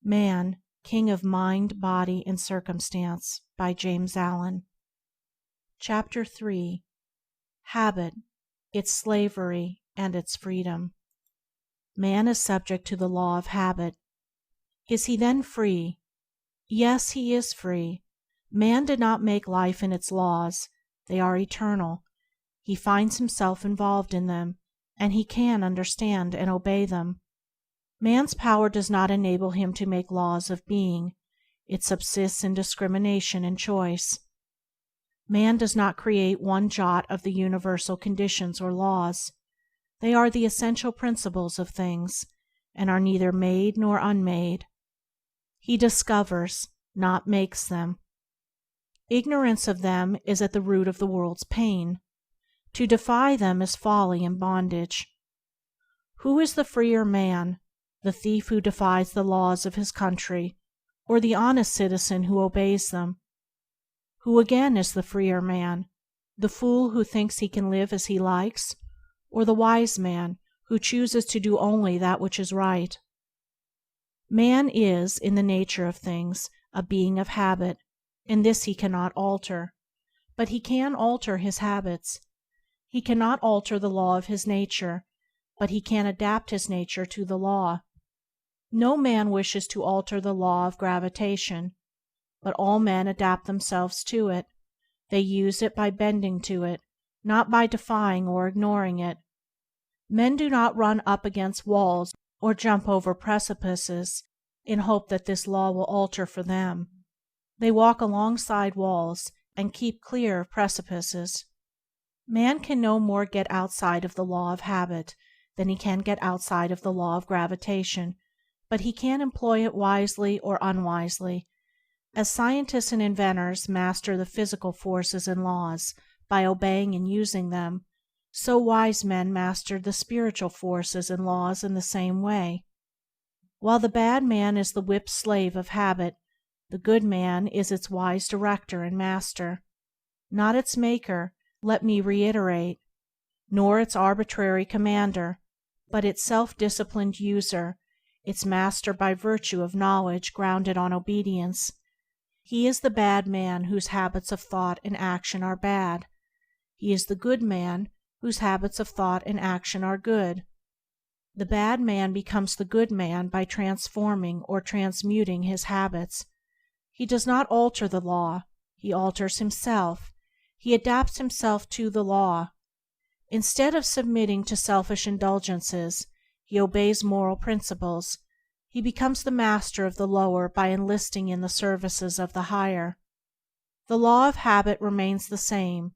Man, King of Mind, Body, and Circumstance, by James Allen. Chapter-03. Habit, its Slavery, and its Freedom. Man is subject to the law of habit. Is he then free? Yes, he is free. Man did not make life and its laws. They are eternal. He finds himself involved in them, and he can understand and obey them. Man's power does not enable him to make laws of being. It subsists in discrimination and choice. Man does not create one jot of the universal conditions or laws. They are the essential principles of things, and are neither made nor unmade. He discovers, not makes them. Ignorance of them is at the root of the world's pain. To defy them is folly and bondage. Who is the freer man? The thief who defies the laws of his country, or the honest citizen who obeys them? Who again is the freer man? The fool who thinks he can live as he likes, or the wise man who chooses to do only that which is right? Man is, in the nature of things, a being of habit, and this he cannot alter. But he can alter his habits. He cannot alter the law of his nature, but he can adapt his nature to the law. No man wishes to alter the law of gravitation, but all men adapt themselves to it. They use it by bending to it, not by defying or ignoring it. Men do not run up against walls or jump over precipices in hope that this law will alter for them. They walk alongside walls and keep clear of precipices. Man can no more get outside of the law of habit than he can get outside of the law of gravitation, but he can employ it wisely or unwisely. As scientists and inventors master the physical forces and laws by obeying and using them, so wise men master the spiritual forces and laws in the same way. While the bad man is the whipped slave of habit, the good man is its wise director and master. Not its maker, let me reiterate, nor its arbitrary commander, but its self-disciplined user, its master by virtue of knowledge grounded on obedience. He is the bad man whose habits of thought and action are bad. He is the good man whose habits of thought and action are good. The bad man becomes the good man by transforming or transmuting his habits. He does not alter the law, he alters himself. He adapts himself to the law. Instead of submitting to selfish indulgences, he obeys moral principles. He becomes the master of the lower by enlisting in the services of the higher. The law of habit remains the same,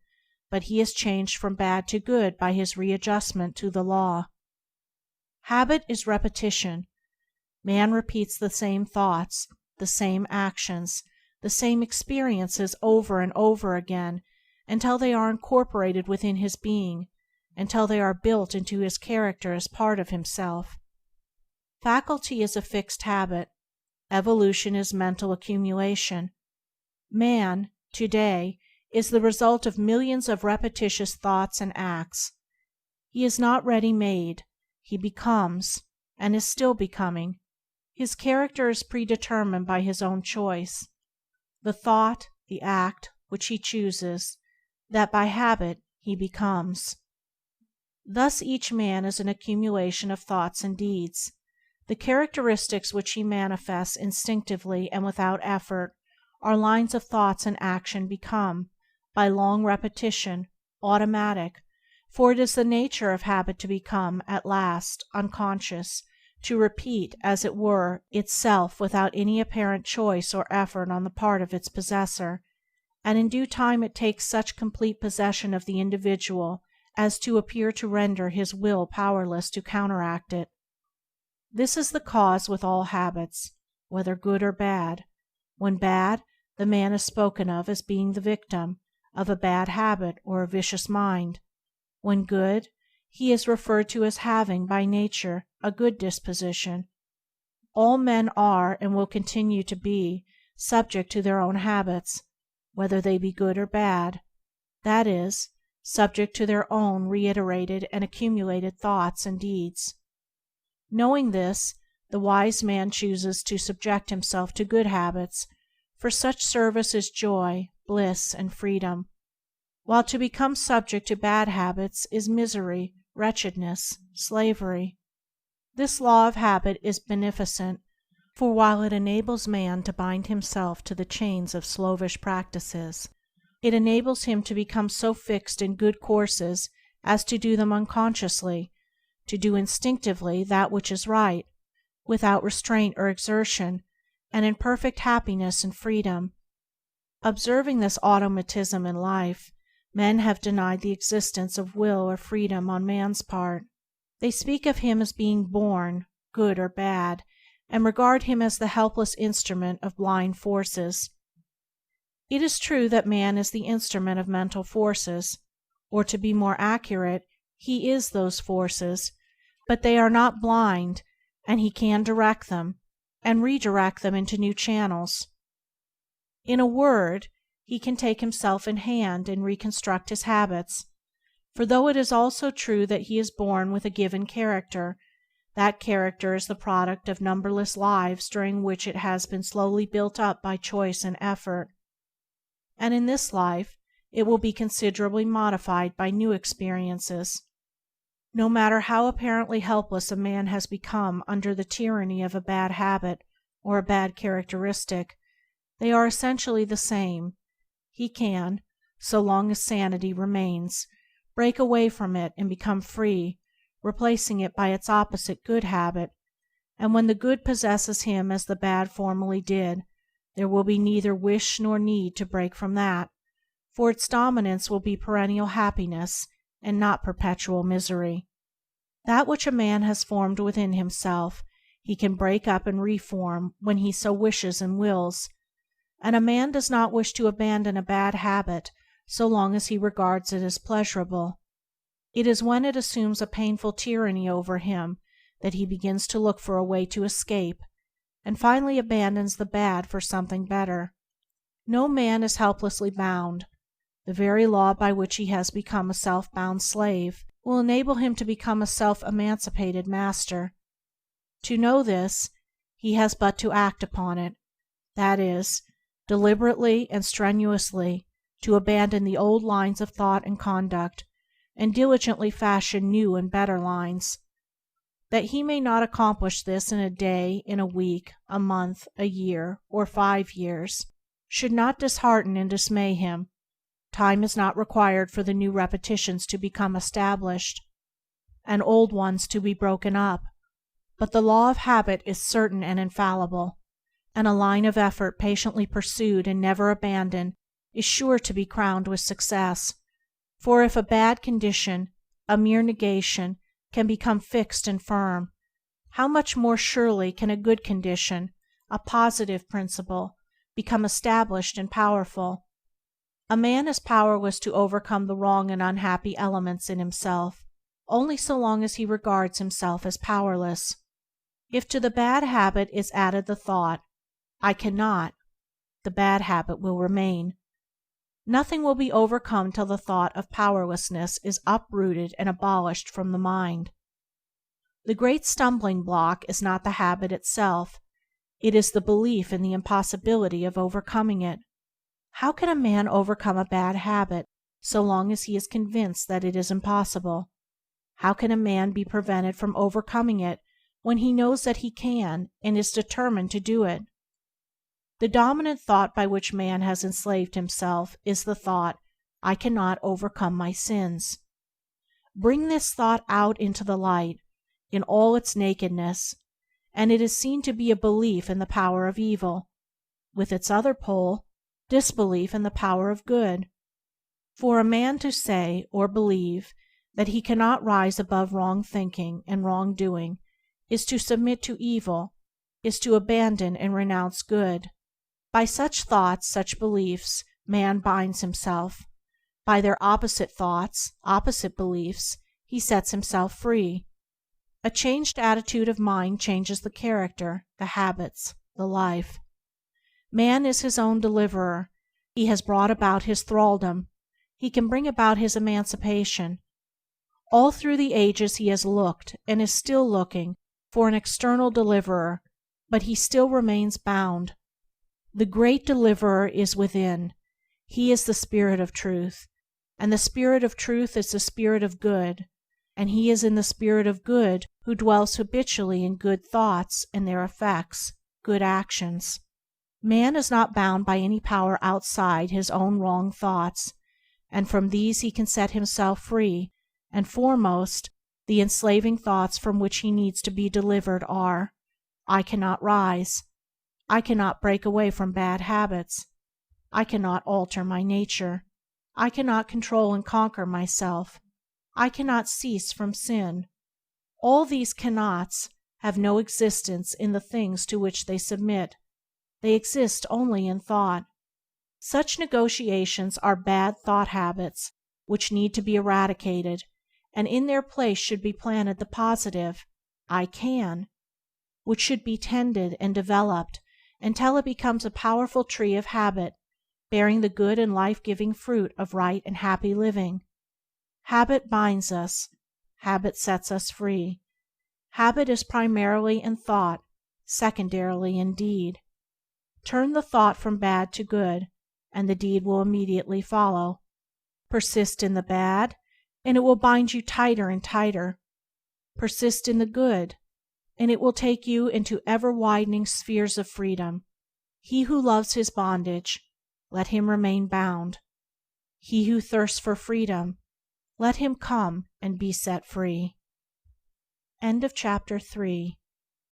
but he is changed from bad to good by his readjustment to the law. Habit is repetition. Man repeats the same thoughts, the same actions, the same experiences over and over again until they are incorporated within his being, until they are built into his character as part of himself. Faculty is a fixed habit. Evolution is mental accumulation. Man, today, is the result of millions of repetitious thoughts and acts. He is not ready-made. He becomes, and is still becoming. His character is predetermined by his own choice. The thought, the act, which he chooses, that by habit he becomes. Thus each man is an accumulation of thoughts and deeds. The characteristics which he manifests instinctively and without effort are lines of thoughts and action become, by long repetition, automatic, for it is the nature of habit to become, at last, unconscious, to repeat, as it were, itself without any apparent choice or effort on the part of its possessor, and in due time it takes such complete possession of the individual as to appear to render his will powerless to counteract it. This is the cause with all habits, whether good or bad. When bad, the man is spoken of as being the victim of a bad habit or a vicious mind. When good, he is referred to as having, by nature, a good disposition. All men are, and will continue to be, subject to their own habits, whether they be good or bad, that is, subject to their own reiterated and accumulated thoughts and deeds. Knowing this, The wise man chooses to subject himself to good habits, for such service is joy, bliss, and freedom, while to become subject to bad habits is misery, wretchedness, slavery. This law of habit is beneficent, for while it enables man to bind himself to the chains of slovish practices, it enables him to become so fixed in good courses as to do them unconsciously, to do instinctively that which is right, without restraint or exertion, and in perfect happiness and freedom. Observing this automatism in life, men have denied the existence of will or freedom on man's part. They speak of him as being born, good or bad, and regard him as the helpless instrument of blind forces. It is true that man is the instrument of mental forces, or to be more accurate, he is those forces, but they are not blind, and he can direct them, and redirect them into new channels. In a word, he can take himself in hand and reconstruct his habits, for though it is also true that he is born with a given character, that character is the product of numberless lives during which it has been slowly built up by choice and effort, and in this life it will be considerably modified by new experiences. No matter how apparently helpless a man has become under the tyranny of a bad habit or a bad characteristic, they are essentially the same. He can, so long as sanity remains, break away from it and become free, replacing it by its opposite good habit, and when the good possesses him as the bad formerly did, there will be neither wish nor need to break from that, for its dominance will be perennial happiness and not perpetual misery. That which a man has formed within himself he can break up and reform when he so wishes and wills, and a man does not wish to abandon a bad habit so long as he regards it as pleasurable. It is when it assumes a painful tyranny over him that he begins to look for a way to escape, and finally abandons the bad for something better. No man is helplessly bound. The very law by which he has become a self-bound slave will enable him to become a self-emancipated master. To know this, he has but to act upon it, that is, deliberately and strenuously to abandon the old lines of thought and conduct, and diligently fashion new and better lines. That he may not accomplish this in a day, in a week, a month, a year, or 5 years, should not dishearten and dismay him. Time is not required for the new repetitions to become established, and old ones to be broken up, but the law of habit is certain and infallible, and a line of effort patiently pursued and never abandoned is sure to be crowned with success, for if a bad condition, a mere negation, can become fixed and firm, how much more surely can a good condition, a positive principle, become established and powerful. A man is powerless to overcome the wrong and unhappy elements in himself only so long as he regards himself as powerless. If to the bad habit is added the thought, "I cannot," the bad habit will remain. Nothing will be overcome till the thought of powerlessness is uprooted and abolished from the mind. The great stumbling block is not the habit itself, it is the belief in the impossibility of overcoming it. How can a man overcome a bad habit so long as he is convinced that it is impossible? How can a man be prevented from overcoming it when he knows that he can and is determined to do it? The dominant thought by which man has enslaved himself is the thought, "I cannot overcome my sins." Bring this thought out into the light, in all its nakedness, and it is seen to be a belief in the power of evil, with its other pole, disbelief in the power of good. For a man to say or believe that he cannot rise above wrong thinking and wrong doing is to submit to evil, is to abandon and renounce good. By such thoughts, such beliefs, man binds himself. By their opposite thoughts, opposite beliefs, he sets himself free. A changed attitude of mind changes the character, the habits, the life. Man is his own deliverer. He has brought about his thraldom. He can bring about his emancipation. All through the ages he has looked, and is still looking, for an external deliverer, but he still remains bound. The great deliverer is within. He is the Spirit of Truth, and the Spirit of Truth is the Spirit of Good, and he is in the Spirit of Good who dwells habitually in good thoughts and their effects, good actions. Man is not bound by any power outside his own wrong thoughts, and from these he can set himself free, and foremost, the enslaving thoughts from which he needs to be delivered are: I cannot rise. I cannot break away from bad habits. I cannot alter my nature. I cannot control and conquer myself. I cannot cease from sin. All these cannots have no existence in the things to which they submit. They exist only in thought. Such negotiations are bad thought habits which need to be eradicated, and in their place should be planted the positive I can, which should be tended and developed until it becomes a powerful tree of habit, bearing the good and life-giving fruit of right and happy living. Habit binds us. Habit sets us free. Habit is primarily in thought, secondarily in deed. Turn the thought from bad to good, and the deed will immediately follow. Persist in the bad, and it will bind you tighter and tighter. Persist in the good, and it will take you into ever-widening spheres of freedom. He who loves his bondage, let him remain bound. He who thirsts for freedom, let him come and be set free. End of Chapter 3.